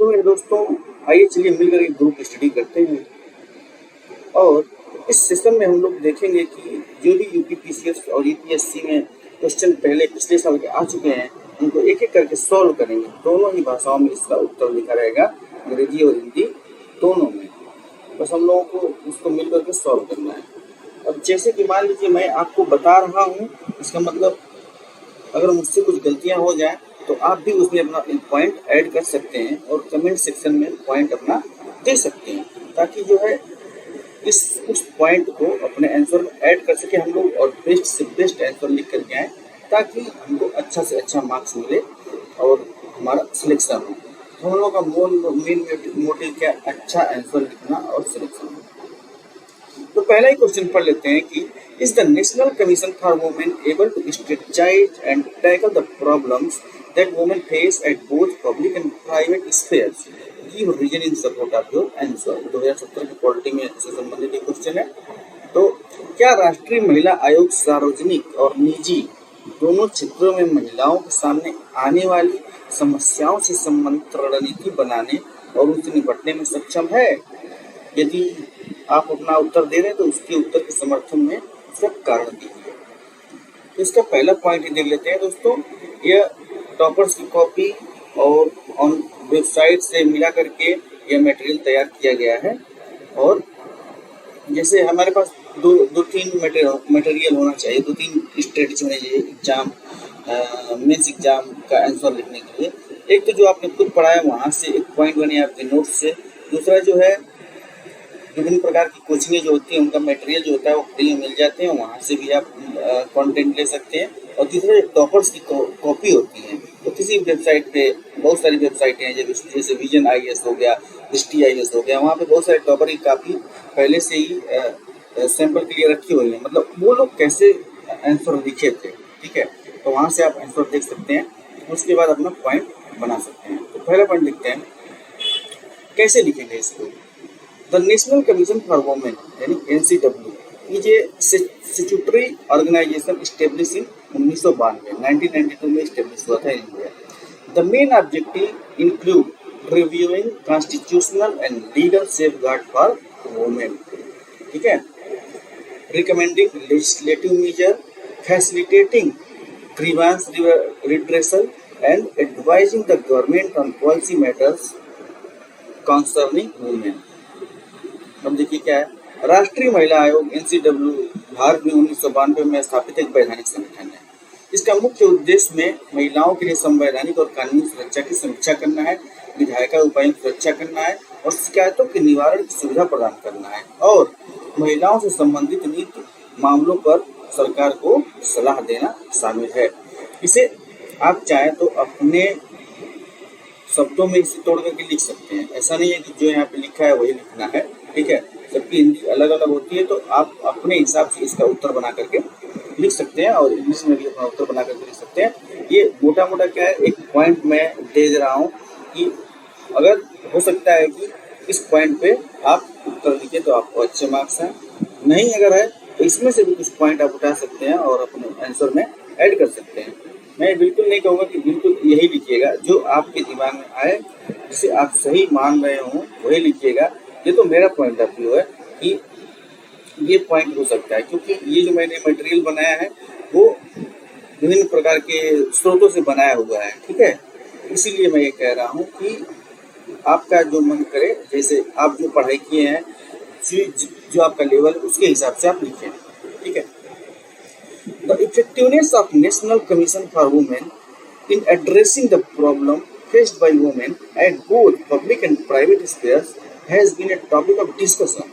तो मेरे दोस्तों, आइए चलिए मिलकर एक ग्रुप स्टडी करते हैं। और इस सेशन में हम लोग देखेंगे कि जो भी यूपीपीसीएस और यूपीएससी में क्वेश्चन पहले पिछले साल के आ चुके हैं, उनको एक एक करके सॉल्व करेंगे। दोनों ही भाषाओं में इसका उत्तर लिखा रहेगा, अंग्रेजी और हिंदी दोनों में। बस हम लोगों को उसको मिलकर के सॉल्व करना है। अब जैसे कि मान लीजिए मैं आपको बता रहा हूँ, इसका मतलब अगर मुझसे कुछ गलतियाँ हो जाए तो आप भी उसमें अपना पॉइंट ऐड कर सकते हैं और कमेंट सेक्शन में पॉइंट अपना दे सकते हैं, ताकि जो है उस पॉइंट को अपने आंसर में ऐड कर सके हम लोग और बेस्ट से बेस्ट आंसर लिख करके आए, ताकि हमको अच्छा से अच्छा मार्क्स मिले और हमारा सिलेक्शन हो। तो हम लोग का मेन मोटिव क्या, अच्छा आंसर लिखना और सिलेक्शन हो। तो पहला ही क्वेश्चन पढ़ लेते हैं कि is the national commission for women able to strategize and tackle the problems that women face at both public and private spheres, give reason in support of your answer. 2017 की polity में इससे संबंधित एक question है। तो क्या राष्ट्रीय महिला आयोग सार्वजनिक और निजी दोनों क्षेत्रों में महिलाओं के सामने आने वाली समस्याओं से संबंधित रणनीति बनाने और उनसे निपटने में सक्षम है? यदि आप अपना उत्तर दे रहे हैं तो उसके उत्तर के समर्थन में उसका कारण दीजिए। तो इसका पहला पॉइंट ही देख लेते हैं दोस्तों। यह टॉपर्स की कॉपी और ऑन वेबसाइट से मिला करके यह मटेरियल तैयार किया गया है। और जैसे हमारे पास दो तीन मटेरियल होना चाहिए, दो तीन स्ट्रेटजी होनी चाहिए एग्जाम मेंस एग्जाम का आंसर लिखने के लिए। एक तो जो आपने खुद पढ़ा है वहाँ से एक पॉइंट बने आपके नोट्स से, दूसरा जो है विभिन्न प्रकार की कोचिंगें जो होती हैं उनका मटेरियल जो होता है वो फ्री में मिल जाते हैं, वहाँ से भी आप कंटेंट ले सकते हैं। और तीसरा टॉपर्स की कॉपी होती है, तो किसी वेबसाइट पे बहुत सारी वेबसाइटें हैं जैसे विजन IAS हो गया, दृष्टि IAS हो गया, वहाँ पे बहुत सारे टॉपर की काफ़ी पहले से ही सैंपल के लिए रखी हुई है, मतलब वो लोग कैसे आंसर लिखे थे। ठीक है, तो वहाँ से आप आंसर देख सकते हैं, उसके बाद अपना पॉइंट बना सकते हैं। तो पहला पॉइंट लिखते हैं, कैसे लिखेंगे इसको। The national commission for women यानी NCW is a statutory organization establish in 1992 में एस्टेब्लिश हुआ था India. The main objective include reviewing constitutional and legal safeguard for women. ठीक है, recommending legislative measure, facilitating grievance redressal and advising the government on policy matters concerning women. अब देखिए क्या है, राष्ट्रीय महिला आयोग NCW भारत में 1992 में स्थापित एक वैधानिक संगठन है। इसका मुख्य उद्देश्य में महिलाओं के लिए संवैधानिक और कानूनी सुरक्षा की समीक्षा करना है, विधायिका उपायों की सुरक्षा करना है और शिकायतों के निवारण की सुविधा प्रदान करना है, और महिलाओं से संबंधित नीति मामलों पर सरकार को सलाह देना शामिल है। इसे आप चाहें तो अपने शब्दों में इसे तोड़ करके लिख सकते हैं, ऐसा नहीं है कि जो यहाँ पे लिखा है वही लिखना है। ठीक है, सबकी हिंदी अलग अलग होती है, तो आप अपने हिसाब से इसका उत्तर बना करके लिख सकते हैं और इंग्लिश में भी अपना उत्तर बना करके लिख सकते हैं। ये मोटा मोटा क्या है, एक पॉइंट मैं दे रहा हूँ कि अगर हो सकता है कि इस पॉइंट पे आप उत्तर लिखे तो आपको अच्छे मार्क्स हैं, नहीं अगर है तो इसमें से भी कुछ पॉइंट आप उठा सकते हैं और अपने आंसर में ऐड कर सकते हैं। मैं बिल्कुल नहीं कहूँगा कि बिल्कुल यही लिखिएगा, जो आपके दिमाग में आए, जिसे आप सही मान रहे हो वही लिखिएगा। ये तो मेरा पॉइंट ऑफ व्यू है कि ये पॉइंट हो सकता है, क्योंकि ये जो मैंने मटेरियल बनाया है वो विभिन्न प्रकार के स्रोतों से बनाया हुआ है। ठीक है, इसीलिए मैं ये कह रहा हूँ कि आपका जो मन करे, जैसे आप जो पढ़ाई किए हैं, जो आपका लेवल उसके हिसाब से आप लिखें। ठीक है, the effectiveness of national commission for women in addressing the problem faced by women at both public and private spheres has been a topic of discussion.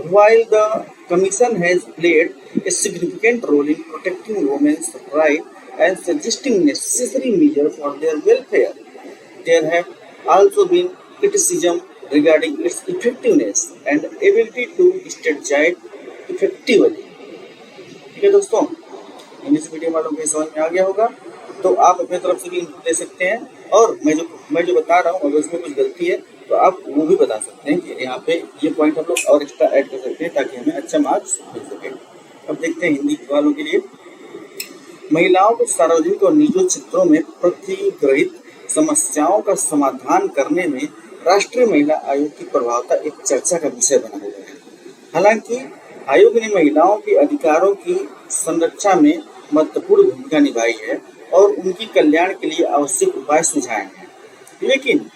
While the Commission has played a significant role in protecting women's rights and suggesting necessary measures for their welfare, there have also been criticism regarding its effectiveness and ability to strategize effectively. ठीक है दोस्तों, English medium वालों को समझ में आ गया होगा, तो आप अपने तरफ से भी इनपुट दे सकते हैं, और मैं जो बता रहा हूँ अगर उसमें कुछ गलती है तो आप वो भी बता सकते हैं कि यहाँ पे ये पॉइंट हम लोग और एक्स्ट्रा ऐड कर सकते हैं ताकि हमें अच्छा मार्क्स मिल सके। अब देखते हैं हिंदी वालों के लिए। महिलाओं को सार्वजनिक और निजी क्षेत्रों में प्रतिग्रहित समस्याओं का समाधान करने में राष्ट्रीय महिला आयोग की प्रभावता एक चर्चा का विषय बना हुआ है। हालांकि आयोग ने महिलाओं के अधिकारों की संरक्षा में महत्वपूर्ण भूमिका निभाई है और उनकी कल्याण के लिए आवश्यक उपाय सुझाए हैं, लेकिन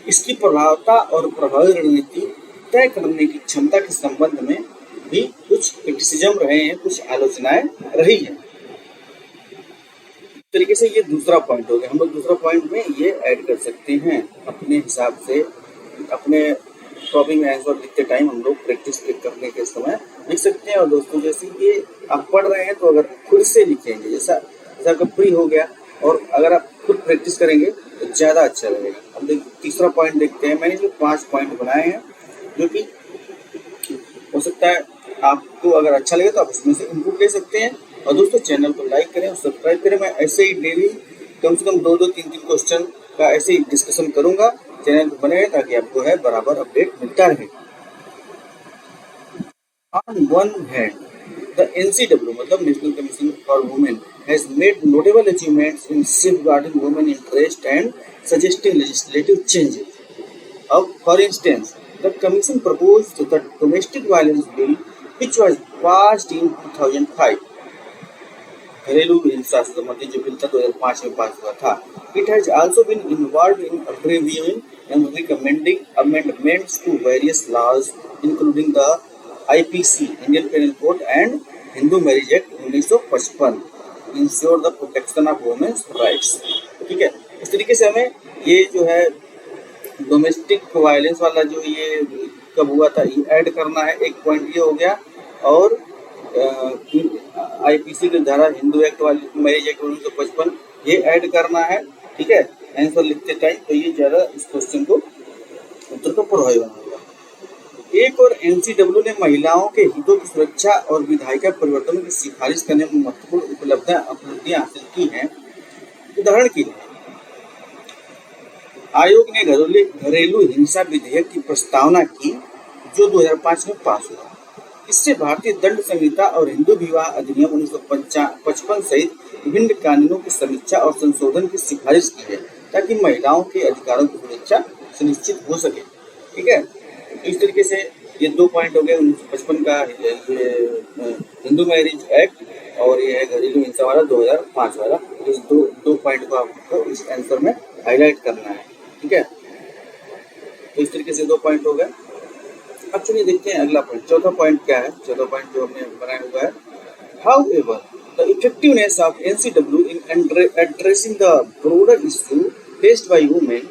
इसकी प्रभावता और प्रभावी रणनीति तय करने की क्षमता के संबंध में भी कुछ क्रिटिसिज्म रहे हैं, कुछ आलोचनाएं रही हैं। इस तरीके से ये दूसरा पॉइंट हो गया। हम लोग दूसरा पॉइंट में ये ऐड कर सकते हैं अपने हिसाब से, अपने टॉपिक में आंसर लिखते टाइम हम लोग प्रैक्टिस करने के समय लिख सकते हैं। और दोस्तों जैसे कि आप पढ़ रहे हैं तो अगर खुद से लिखेंगे, जैसा आपका प्री हो गया, और अगर आप खुद प्रैक्टिस करेंगे तो ज़्यादा अच्छा लगेगा। अब तीसरा पॉइंट देखते हैं। मैंने जो 5 पॉइंट बनाए हैं, जो कि हो सकता है आपको अगर अच्छा लगे तो आप उसमें से इनपुट ले सकते हैं। और दोस्तों चैनल को लाइक करें और सब्सक्राइब करें। मैं ऐसे ही डेली कम से कम 2-2, 3-3 क्वेश्चन का ऐसे ही डिस्कशन करूंगा। चैनल को बने ताकि आपको है बराबर अपडेट मिलता रहे। On one hand, the NCW, मतलब National Commission for Women, has made notable achievements in safeguarding women interest and suggesting legislative changes. For instance, the Commission proposed the Domestic Violence Bill, which was passed in 2005. घरेलू हिंसा संबंधी जो bill था 2005 में पास हुआ था। It has also been involved in reviewing and recommending amendments to various laws, including the IPC, Indian Penal Code, and Hindu Marriage Act 1955, ensure the protection of women's rights। ठीक है, इस तरीके से हमें ये जो है डोमेस्टिक वायलेंस वाला जो ये कब हुआ था ये ऐड करना है। एक पॉइंट ये हो गया, और आईपीसी की धारा हिंदू एक्ट वाली मैरिज एक्ट 1955 ये ऐड करना है। ठीक है, आंसर लिखते टाइम तो ये ज़्यादा इस क्वेश्चन को उत्तर को प्रभावी बनाएगा। एक और एनसीडब्ल्यू ने महिलाओं के हितों की सुरक्षा और विधायिका परिवर्तन की सिफारिश करने में महत्वपूर्ण उपलब्धियां हासिल की हैं। उदाहरण के लिए आयोग ने घरेलू हिंसा विधेयक की प्रस्तावना की, जो 2005 में पास हुआ। इससे भारतीय दंड संहिता और हिंदू विवाह अधिनियम 1955 सहित विभिन्न कानूनों की समीक्षा और संशोधन की सिफारिश की है, ताकि महिलाओं के अधिकारों की सुरक्षा सुनिश्चित हो सके। ठीक है, इस तरीके से ये 2 पॉइंट हो गए। 1955 का हिंदू मैरिज एक्ट और ये है घरेलू हिंसा वाला 2005 वाला। इस दो पॉइंट को आपको इस आंसर में हाईलाइट करना है। ठीक है, तो इस तरीके से 2 पॉइंट हो गए। अब चलिए देखते हैं अगला पॉइंट। चौथा पॉइंट क्या है? चौथा पॉइंट जो हमने बनाया हुआ है, however the effectiveness of NCW in addressing the broader issue faced by women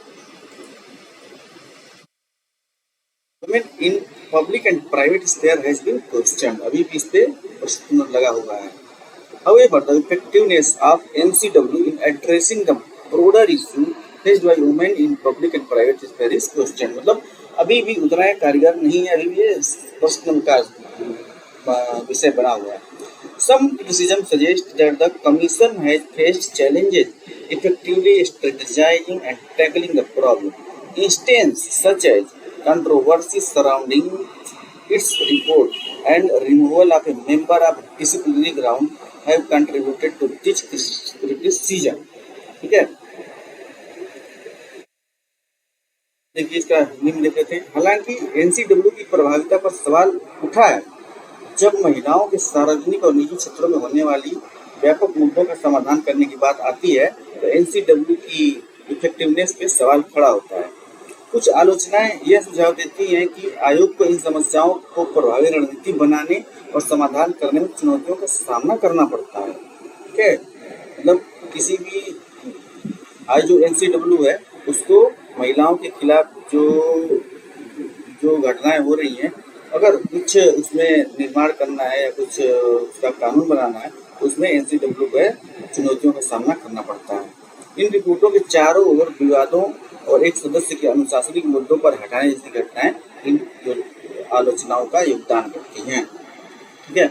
in public and private sphere has been question. अभी भी इस पे प्रश्न लगा हुआ है। However the effectiveness of NCW in addressing the broader issue faced by women in public and private sphere is question. मतलब अभी भी उतना कारगर नहीं है, अभी भी ये प्रश्न का विषय बना हुआ है। Some criticism suggests that the Commission has faced challenges effectively strategizing and tackling the problem. Instances such as controversies surrounding its report and removal of a member of disciplinary ground have contributed to this criticism. ठीक है, देखिए इसका हिंदी में देख लेते हैं। हालांकि NCW की प्रभाविता पर सवाल उठा है जब महिलाओं के सार्वजनिक और निजी क्षेत्रों में होने वाली व्यापक मुद्दों का समाधान करने की बात आती है, तो एनसीडब्ल्यू की इफेक्टिवनेस पे सवाल खड़ा होता है। कुछ आलोचनाएं यह सुझाव देती हैं कि आयोग को इन समस्याओं को प्रभावी रणनीति बनाने और समाधान करने में चुनौतियों का सामना करना पड़ता है। ठीक है, मतलब किसी भी आज जो एनसीडब्ल्यू है उसको महिलाओं के खिलाफ जो घटनाएं हो रही हैं, अगर कुछ उसमें निर्माण करना है या कुछ उसका कानून बनाना है, तो उसमें एनसीडब्ल्यू को चुनौतियों का सामना करना पड़ता है। इन रिपोर्टों के चारों ओर विवादों और एक सदस्य के अनुशासनिक मुद्दों पर हटाने जैसी घटनाएं इन आलोचनाओं का योगदान करती हैं। ठीक है,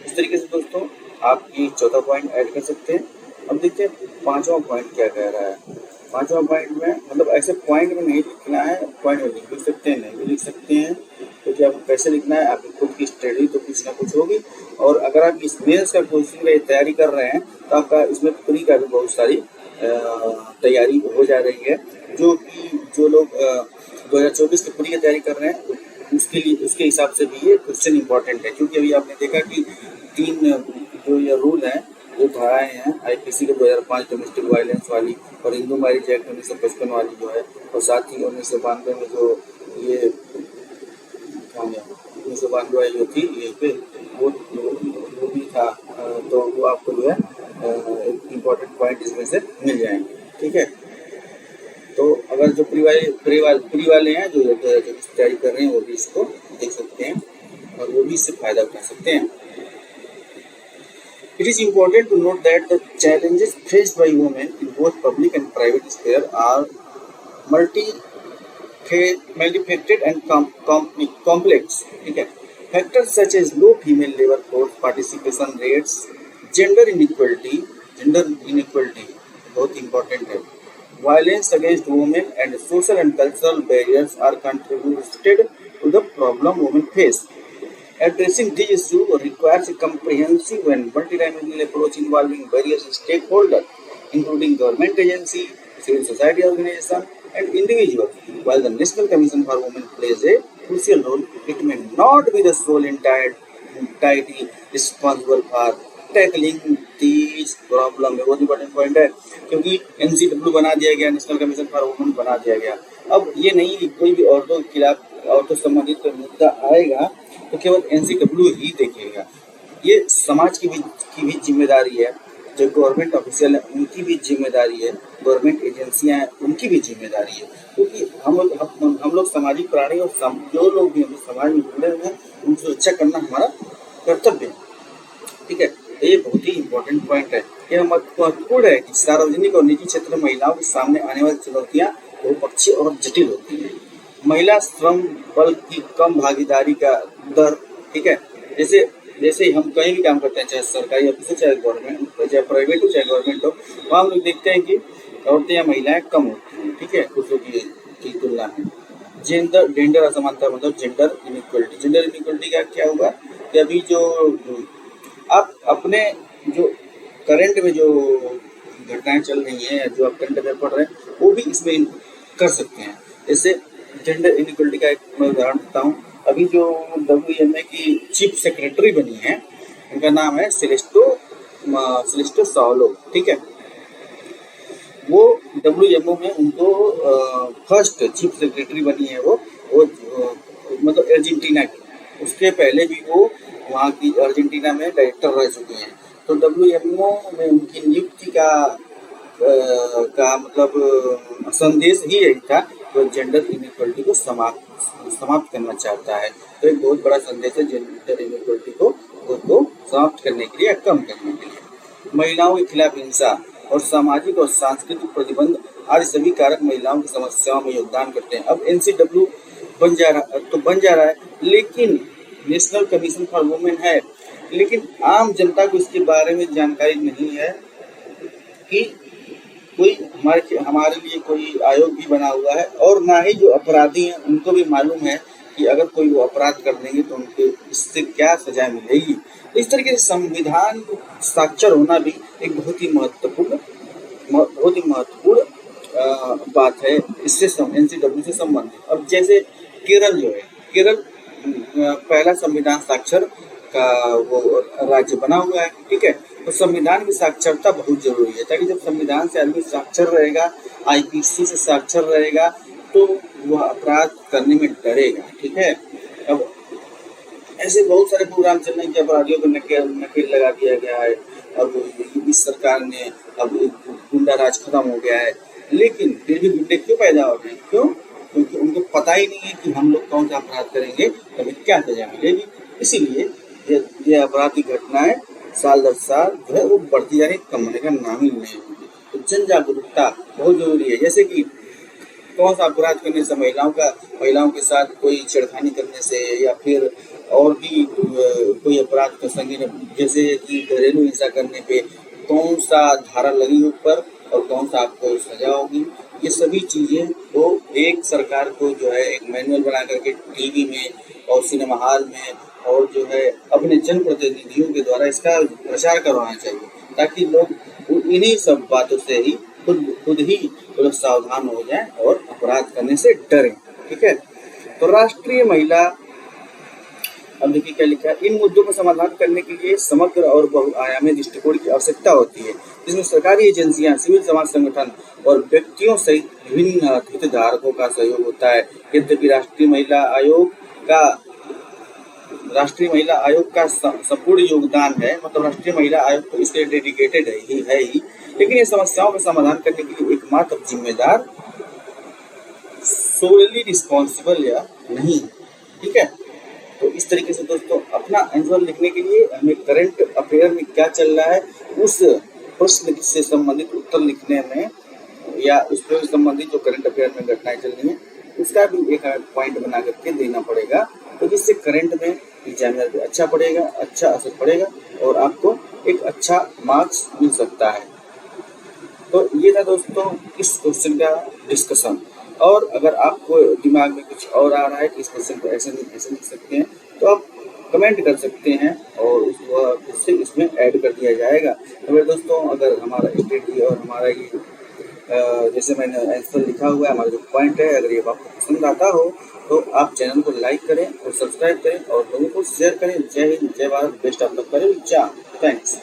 इस तरीके से दोस्तों आप ये चौथा पॉइंट ऐड कर सकते हैं। अब देखते हैं 5वां पॉइंट क्या कह रहा है। 5वां पॉइंट में मतलब ऐसे पॉइंट में नहीं लिखना है, पॉइंट में लिख सकते हैं, नहीं भी लिख सकते हैं। क्योंकि आपको कैसे लिखना है, आपकी खुद की स्टडी तो कुछ ना कुछ होगी। और अगर आप इस मेंस का कोचिंग की तैयारी कर रहे हैं तो आपका इसमें प्री का भी बहुत सारी तैयारी हो जा रही है, जो कि जो लोग 2024 के प्री की तैयारी कर रहे हैं उसके लिए उसके हिसाब से भी ये क्वेश्चन इंपॉर्टेंट है। क्योंकि अभी आपने देखा कि 3 जो ये रूल हैं, जो धाराएं हैं आईपीसी के 2005 डोमेस्टिक वायलेंस वाली और हिंदू मैरिज एक्ट 1955 वाली जो है, और साथ ही 1992 में जो ये 1992 जो थी ये पे वो भी था, तो वो आपको जो है एक इम्पोर्टेंट पॉइंट इसमें से मिल जाएंगे। ठीक है, तो अगर जो प्री वाले हैं जो तैयारी कर रहे हैं वो भी इसको देख सकते हैं और वो भी इससे फायदा उठा सकते हैं। It is important to note that the challenges faced by women in both public and private sphere are multifaceted and complex. ठीक है, factors such as low female labor force participation rates, gender inequality बहुत important है, violence against women and social and cultural barriers are contributed to the problem women face. Addressing these issues requires a comprehensive and multidimensional approach involving various stakeholders, including government agencies, civil society organizations, and individuals. While the National Commission for Women plays a crucial role, it may not be the sole entity responsible for tackling these problems. बहुत important point है, क्योंकि NCW बना दिया गया, national commission for women बना दिया गया। अब ये नहीं कि कोई भी औरतों के खिलाफ औरतों संबंधित कोई मुद्दा आएगा तो केवल NCW ही देखेगा। ये समाज की भी जिम्मेदारी है, जो गवर्नमेंट ऑफिशियल है उनकी भी जिम्मेदारी है, गवर्नमेंट एजेंसियां हैं उनकी भी जिम्मेदारी है, क्योंकि हम लोग सामाजिक प्राणी और जो लोग भी हम समाज में जुड़े हुए हैं उनकी सुरक्षा करना हमारा कर्तव्य है। ठीक है, तो ये बहुत ही इम्पोर्टेंट पॉइंट है। यह महत्वपूर्ण है कि सार्वजनिक और निजी क्षेत्र में महिलाओं के सामने आने वाली चुनौतियां बहुपक्षीय और जटिल होती है। महिला श्रम बल की कम भागीदारी का दर, ठीक है, जैसे हम कहीं भी काम करते हैं, चाहे सरकारी ऑफिस हो, चाहे गवर्नमेंट, चाहे प्राइवेट हो, चाहे गवर्नमेंट हो, वहाँ हम लोग देखते हैं कि औरतें या महिलाएं कम होती हैं। ठीक है, पुरुषों की तुलना में। जेंडर असमानता मतलब जेंडर इनइक्वलिटी का क्या होगा कि अभी जो आप अपने जो करंट में जो घटनाएं चल रही हैं, जो आप करंट अफेयर पढ़ रहे हैं, वो भी इसमें कर सकते हैं। जैसे जेंडर इनइक्वलिटी का एक मैं उदाहरण देता हूँ। अभी जो WMA की चीफ सेक्रेटरी बनी है, उनका नाम है सेलेस्टो सावलो। ठीक है, वो WMO में उनको फर्स्ट चीफ सेक्रेटरी बनी है, वो मतलब अर्जेंटीना की। उसके पहले भी वो वहाँ की अर्जेंटीना में डायरेक्टर रह चुके हैं। तो WMO में उनकी नियुक्ति का मतलब संदेश ही यही था, तो जेंडर इनइक्वलिटी को समाप्त करना चाहता है। तो एक बहुत बड़ा संदेश है जेंडर इनइक्वलिटी को समाप्त करने के लिए या कम करने के लिए। महिलाओं के खिलाफ हिंसा और सामाजिक और सांस्कृतिक प्रतिबंध आदि सभी कारक महिलाओं की समस्याओं में योगदान करते हैं। अब NCW बन जा रहा है, लेकिन नेशनल कमीशन फॉर वुमेन है, लेकिन आम जनता को इसके बारे में जानकारी नहीं है कि कोई हमारे लिए कोई आयोग भी बना हुआ है, और ना ही जो अपराधी हैं उनको भी मालूम है कि अगर कोई वो अपराध कर देंगे तो उनके इससे क्या सजा मिलेगी। इस तरीके से संविधान साक्षर होना भी एक बहुत ही महत्वपूर्ण बात है। इससे NCW से संबंधित। अब जैसे केरल जो है, केरल पहला संविधान साक्षर का वो राज्य बना हुआ है। ठीक है, तो संविधान की साक्षरता बहुत जरूरी है, ताकि जब संविधान से आदमी साक्षर रहेगा, IPC से साक्षर रहेगा, तो वह अपराध करने में डरेगा। ठीक है, अब ऐसे बहुत सारे प्रोग्राम चल रहे हैं कि अपराधियों को नकेल लगा दिया गया है। अब इस सरकार ने अब गुंडा राज खत्म हो गया है, लेकिन फिर भी गुंडे क्यों पैदा हो रहे हैं? क्यों? क्योंकि उनको पता ही नहीं है कि हम लोग कौन सा अपराध करेंगे तो हमें क्या सजा मिलेगी। इसीलिए ये अपराध की घटनाएं साल दर साल जो है वो बढ़ती जा रही, कम होने का नाम ही नहीं है। तो जन जागरूकता बहुत जरूरी है। जैसे कि कौन सा अपराध करने से महिलाओं के साथ कोई छेड़खानी करने से, या फिर और भी कोई अपराध कर संगीन, जैसे कि घरेलू हिंसा करने पे कौन सा धारा लगी ऊपर और कौन सा आपको सजा होगी, ये सभी चीज़ें वो एक सरकार को जो है एक मैनुअल बना करके टीवी में और सिनेमा हॉल में और जो है अपने जनप्रतिनिधियों के द्वारा इसका प्रचार करवाना चाहिए, ताकि लोग इन्हीं सब बातों से ही खुद ही लोग सावधान हो जाएं और अपराध करने से डरें। ठीक है, तो राष्ट्रीय महिला, अब देखिए क्या लिखा है, इन मुद्दों का समाधान करने के लिए समग्र और बहुआयामी दृष्टिकोण की आवश्यकता होती है, जिसमें सरकारी एजेंसियां, सिविल समाज संगठन और व्यक्तियों सहित विभिन्न हितधारकों का सहयोग होता है। यद्यपि राष्ट्रीय महिला आयोग का संपूर्ण योगदान है, मतलब राष्ट्रीय महिला आयोग तो इसके डेडिकेटेड है ही, लेकिन ये समस्याओं का समाधान करने के लिए एकमात्र जिम्मेदार सोलली रिस्पॉन्सिबल या नहीं। ठीक है, तो इस तरीके से दोस्तों अपना आंसर लिखने के लिए हमें करंट अफेयर में क्या चल रहा है उस प्रश्न से संबंधित उत्तर लिखने में, या उस प्रश्न से संबंधित जो करंट अफेयर में घटनाएं चल रही हैं उसका भी एक पॉइंट बना करके देना पड़ेगा, तो जिससे करंट में एग्जामिनर पे अच्छा पड़ेगा, अच्छा असर पड़ेगा और आपको एक अच्छा मार्क्स मिल सकता है। तो ये था दोस्तों इस क्वेश्चन का डिस्कशन। और अगर आपको दिमाग में कुछ और आ रहा है कि इस क्वेश्चन को ऐसे लिख सकते हैं तो आप कमेंट कर सकते हैं और उससे इसमें ऐड कर दिया जाएगा। तो मेरे दोस्तों, अगर हमारा स्टडी और हमारा ये जैसे मैंने आंसर लिखा हुआ है, हमारा जो पॉइंट है, अगर ये आपको पसंद आता हो तो आप चैनल को लाइक करें और सब्सक्राइब करें और लोगों को शेयर करें। जय हिंद, जय Bharat, best of luck, thanks.